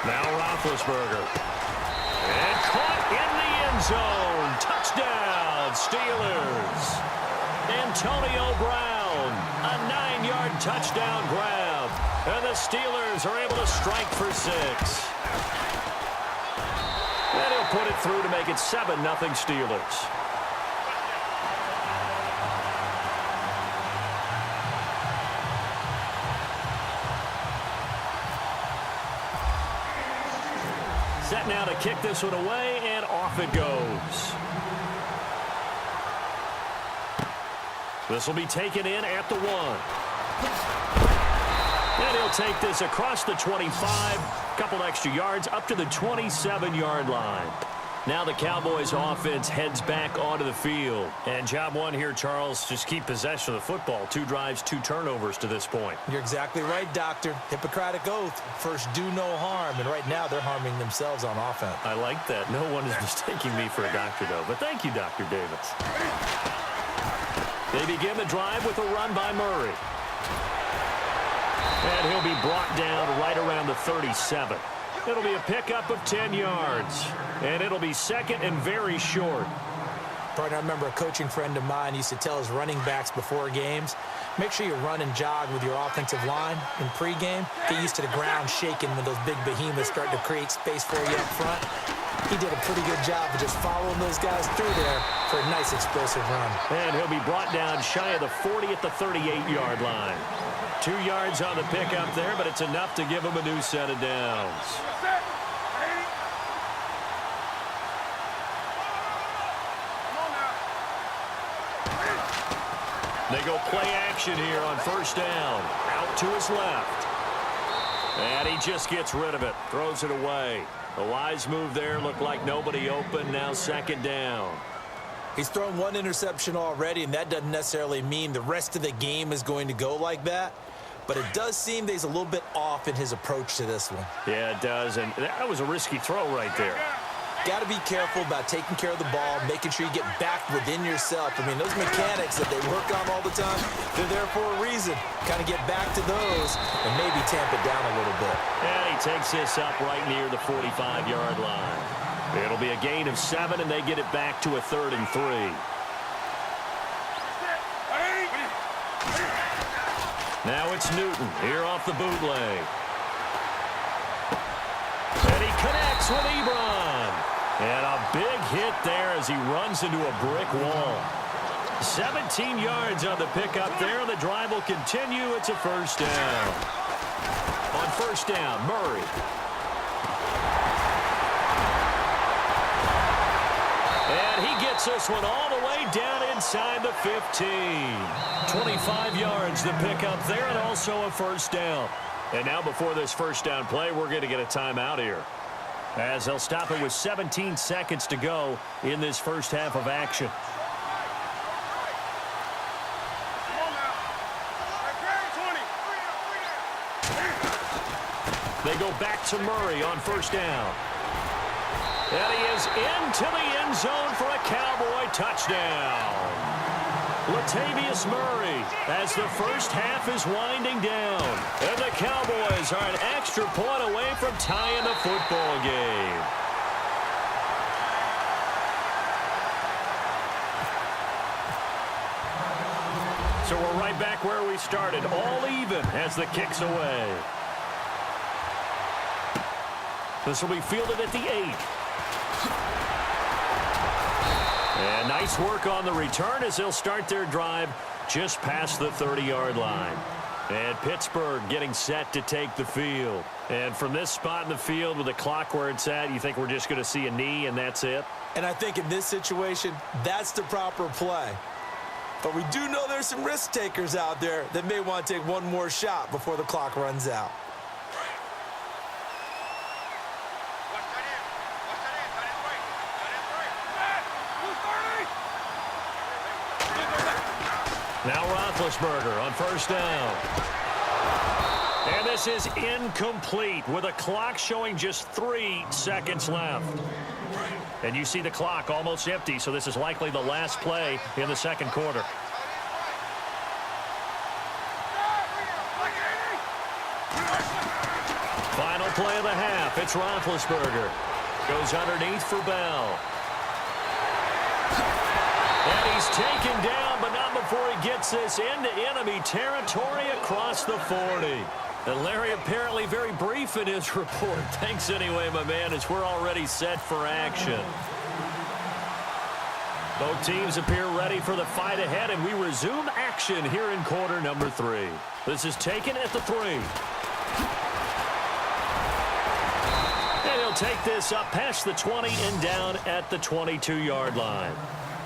Now Roethlisberger. And caught in the end zone. Touchdown, Steelers. Antonio Brown, a 9-yard touchdown grab. And the Steelers are able to strike for 6. And he'll put it through to make it 7-0 Steelers. Set now to kick this one away, and off it goes. This will be taken in at the 1. And he'll take this across the 25. Couple extra yards up to the 27-yard line. Now the Cowboys offense heads back onto the field. And job one here, Charles, just keep possession of the football. 2 drives, 2 turnovers to this point. You're exactly right, Doctor. Hippocratic oath. First, do no harm. And right now, they're harming themselves on offense. I like that. No one is mistaking me for a doctor, though. But thank you, Dr. Davis. They begin the drive with a run by Murray. And he'll be brought down right around the 37. It'll be a pickup of 10 yards. And it'll be second and very short. Partner, I remember a coaching friend of mine used to tell his running backs before games, make sure you run and jog with your offensive line in pregame. Get used to the ground shaking when those big behemoths start to create space for you up front. He did a pretty good job of just following those guys through there for a nice explosive run. And he'll be brought down shy of the 40 at the 38-yard line. 2 yards on the pickup there, but it's enough to give him a new set of downs. They go play action here on first down. Out to his left. And he just gets rid of it. Throws it away. A wise move there. Looked like nobody open. Now second down. He's thrown 1 interception already, and that doesn't necessarily mean the rest of the game is going to go like that. But it does seem that he's a little bit off in his approach to this one. Yeah, it does. And that was a risky throw right there. Got to be careful about taking care of the ball, making sure you get back within yourself. I mean, those mechanics that they work on all the time, they're there for a reason. Kind of get back to those and maybe tamp it down a little bit. And he takes this up right near the 45-yard line. It'll be a gain of 7, and they get it back to a 3rd and 3. Now it's Newton here off the bootleg. And he connects with Ebron. And a big hit there as he runs into a brick wall. 17 yards on the pickup there. The drive will continue. It's a first down. On first down, Murray. And he gets this one all the way down inside the 15. 25 yards the pickup there, and also a first down. And now before this first down play, we're going to get a timeout here, as they'll stop it with 17 seconds to go in this first half of action. They go back to Murray on first down. And he is into the end zone for a Cowboy touchdown. Latavius Murray as the first half is winding down. And the Cowboys are an extra point away from tying the football game. So we're right back where we started, all even as the kick's away. This will be fielded at the 8. And nice work on the return as they'll start their drive just past the 30-yard line. And Pittsburgh getting set to take the field. And from this spot in the field with the clock where it's at, you think we're just going to see a knee and that's it? And I think in this situation, that's the proper play. But we do know there's some risk takers out there that may want to take one more shot before the clock runs out. Now Roethlisberger on first down. And this is incomplete with a clock showing just 3 seconds left. And you see the clock almost empty, so this is likely the last play in the second quarter. Final play of the half. half. It's Roethlisberger. Goes underneath for Bell. And he's taken down, but not before he gets this into enemy territory across the 40. And Larry apparently very brief in his report. Thanks anyway, my man, as we're already set for action. Both teams appear ready for the fight ahead, and we resume action here in quarter number 3. This is taken at the 3. And he'll take this up past the 20 and down at the 22-yard line.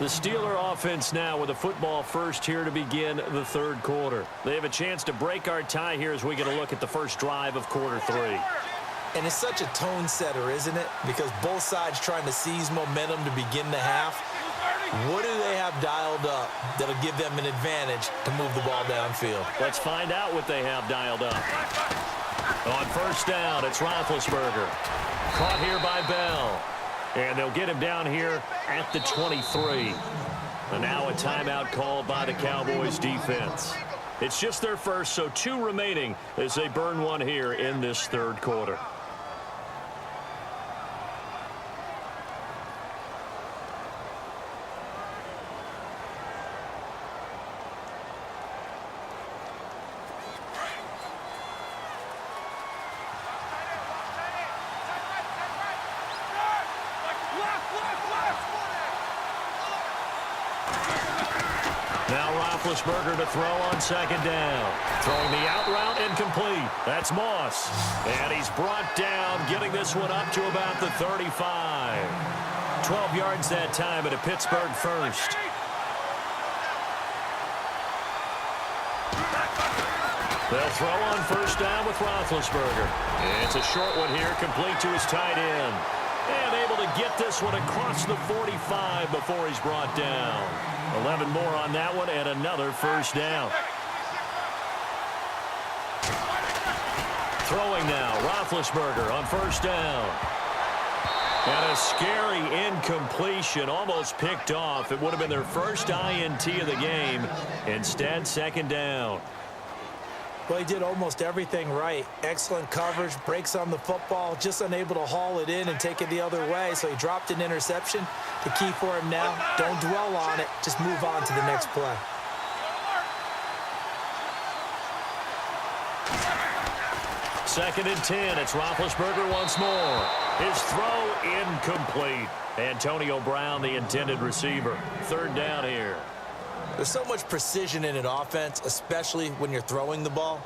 The Steeler offense now with a football first here to begin the third quarter. They have a chance to break our tie here as we get a look at the first drive of quarter 3. And it's such a tone setter, isn't it? Because both sides trying to seize momentum to begin the half. What do they have dialed up that'll give them an advantage to move the ball downfield? Let's find out what they have dialed up. On first down, it's Roethlisberger. Caught here by Bell. And they'll get him down here at the 23. And now a timeout called by the Cowboys defense. It's just their first, so 2 remaining as they burn one here in this third quarter. Roethlisberger to throw on second down. Throwing the out route incomplete. That's Moss. And he's brought down, getting this one up to about the 35. 12 yards that time at a Pittsburgh first. They'll throw on first down with Roethlisberger. It's a short one here, complete to his tight end. And able to get this one across the 45 before he's brought down. 11 more on that one and another first down. Throwing now, Roethlisberger on first down. And a scary incompletion, almost picked off. It would have been their first INT of the game. Instead, second down. Well, he did almost everything right. Excellent coverage, breaks on the football, just unable to haul it in and take it the other way. So he dropped an interception. The key for him now, don't dwell on it. Just move on to the next play. Second and 10. It's Roethlisberger once more. His throw incomplete. Antonio Brown, the intended receiver. Third down here. There's so much precision in an offense, especially when you're throwing the ball.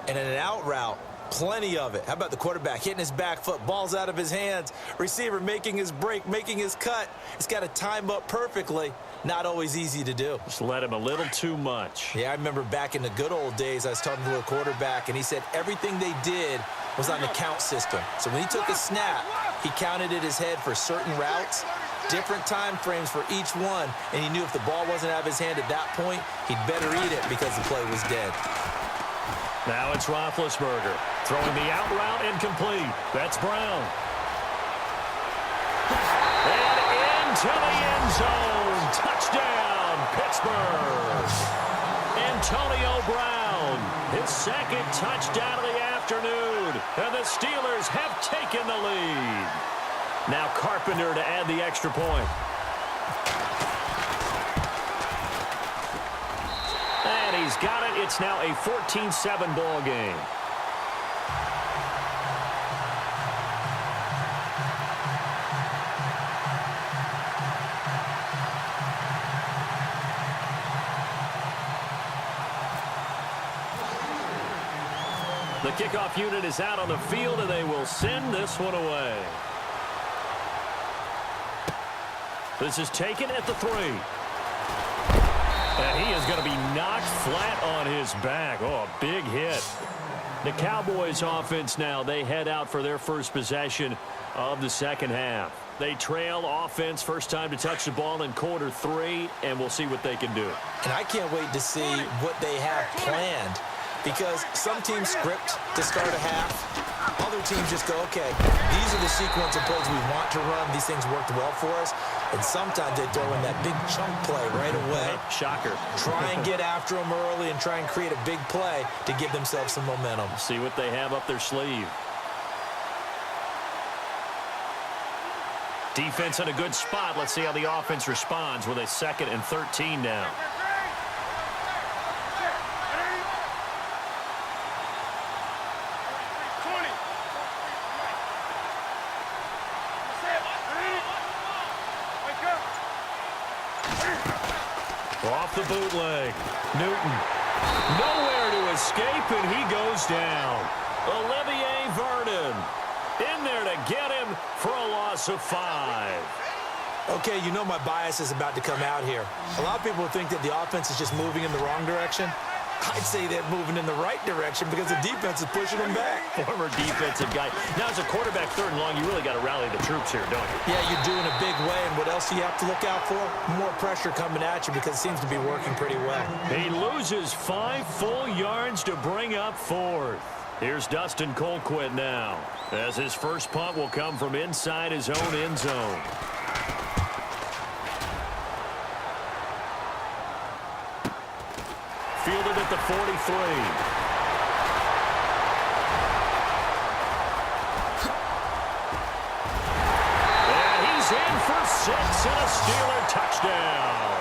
And in an out route, plenty of it. How about the quarterback hitting his back foot, ball's out of his hands, receiver making his break, making his cut. He's got to time up perfectly. Not always easy to do. Just let him a little too much. Yeah, I remember back in the good old days, I was talking to a quarterback, and he said everything they did was on the count system. So when he took a snap, he counted in his head for certain routes, different time frames for each one, and he knew if the ball wasn't out of his hand at that point, he'd better eat it because the play was dead. Now it's Roethlisberger throwing the out route incomplete. That's Brown. And into the end zone. Touchdown, Pittsburgh. Antonio Brown, his second touchdown of the afternoon. And the Steelers have taken the lead. Now Carpenter to add the extra point. And he's got it. It's now a 14-7 ball game. The kickoff unit is out on the field, and they will send this one away. This is taken at the 3. And he is going to be knocked flat on his back. Oh, a big hit. The Cowboys offense now, they head out for their first possession of the second half. They trail offense, first time to touch the ball in quarter 3, and we'll see what they can do. And I can't wait to see what they have planned, because some teams script to start a half. Other teams just go, okay, these are the sequence of plays we want to run. These things worked well for us. And sometimes they throw in that big chunk play right away. Shocker. Try and get after them early and try and create a big play to give themselves some momentum. See what they have up their sleeve. Defense in a good spot. Let's see how the offense responds with a 2nd and 13 now. Off the bootleg. Newton. Nowhere to escape, and he goes down. Olivier Vernon in there to get him for a loss of 5. Okay, you know my bias is about to come out here. A lot of people think that the offense is just moving in the wrong direction. I'd say they're moving in the right direction because the defense is pushing them back. Former defensive guy. Now, as a quarterback, 3rd and long, you really got to rally the troops here, don't you? Yeah, you do in a big way. And what else do you have to look out for? More pressure coming at you because it seems to be working pretty well. He loses 5 full yards to bring up 4th. Here's Dustin Colquitt now, as his first punt will come from inside his own end zone. Fielded at the 43. And he's in for 6 and a Steeler touchdown.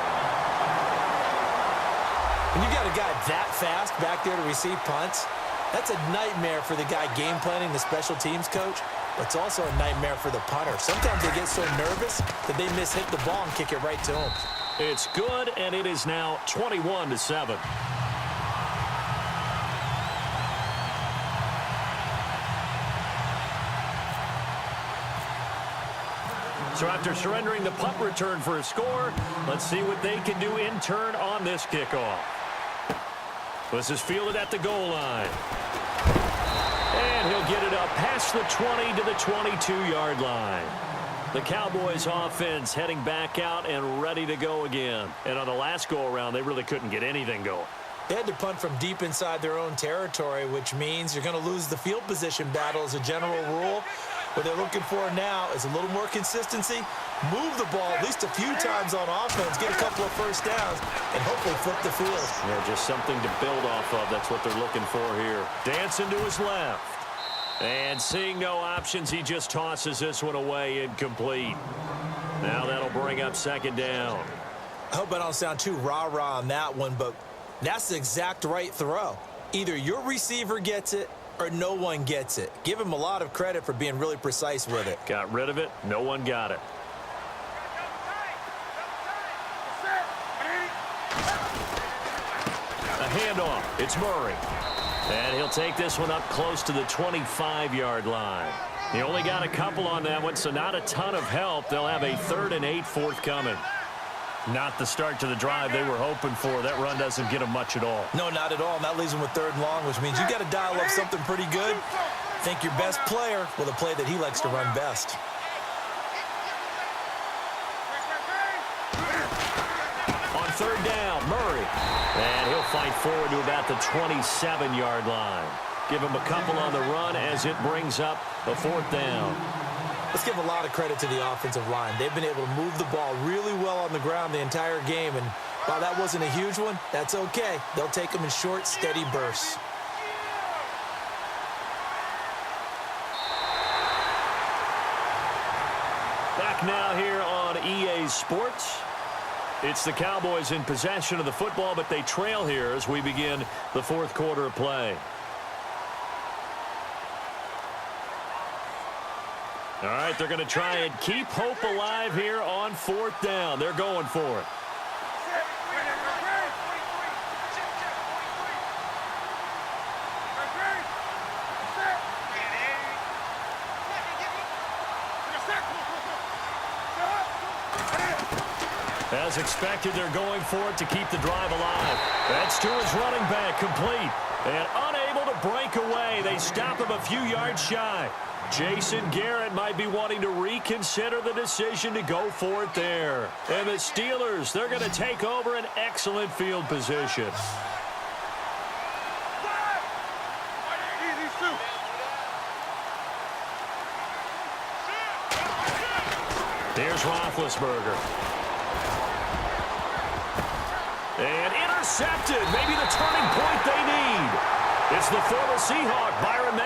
When you got a guy that fast back there to receive punts, that's a nightmare for the guy game planning, the special teams coach. But it's also a nightmare for the punter. Sometimes they get so nervous that they mishit the ball and kick it right to him. It's good, and it is now 21-7. So after surrendering the punt return for a score, let's see what they can do in turn on this kickoff. This is fielded at the goal line. And he'll get it up past the 20 to the 22-yard line. The Cowboys offense heading back out and ready to go again. And on the last go-around, they really couldn't get anything going. They had to punt from deep inside their own territory, which means you're going to lose the field position battle as a general rule. What they're looking for now is a little more consistency, move the ball at least a few times on offense, get a couple of first downs, and hopefully flip the field. Yeah, just something to build off of. That's what they're looking for here. Dancing to his left. And seeing no options, he just tosses this one away incomplete. Now that'll bring up 2nd down. I hope I don't sound too rah-rah on that one, but that's the exact right throw. Either your receiver gets it or no one gets it. Give him a lot of credit for being really precise with it. Got rid of it. No one got it. A handoff. It's Murray. And he'll take this one up close to the 25-yard line. He only got a couple on that one, so not a ton of help. They'll have a 3rd and 8 forthcoming. Not the start to the drive they were hoping for. That run doesn't get them much at all. No, not at all. And that leaves them with 3rd and long, which means you got to dial up something pretty good. Think your best player with a play that he likes to run best. On 3rd down, Murray. And he'll fight forward to about the 27-yard line. Give him a couple on the run as it brings up a 4th down. Let's give a lot of credit to the offensive line. They've been able to move the ball really well on the ground the entire game. And while that wasn't a huge one, that's okay. They'll take them in short, steady bursts. Back now here on EA Sports. It's the Cowboys in possession of the football, but they trail here as we begin the 4th quarter of play. All right, they're going to try and keep hope alive here on 4th down. They're going for it. As expected, they're going for it to keep the drive alive. That's to his running back, complete. And unable to break away. They stop him a few yards shy. Jason Garrett might be wanting to reconsider the decision to go for it there. And the Steelers, they're going to take over an excellent field position. There's Roethlisberger. And intercepted. Maybe the turning point they need. It's the former Seahawk, Byron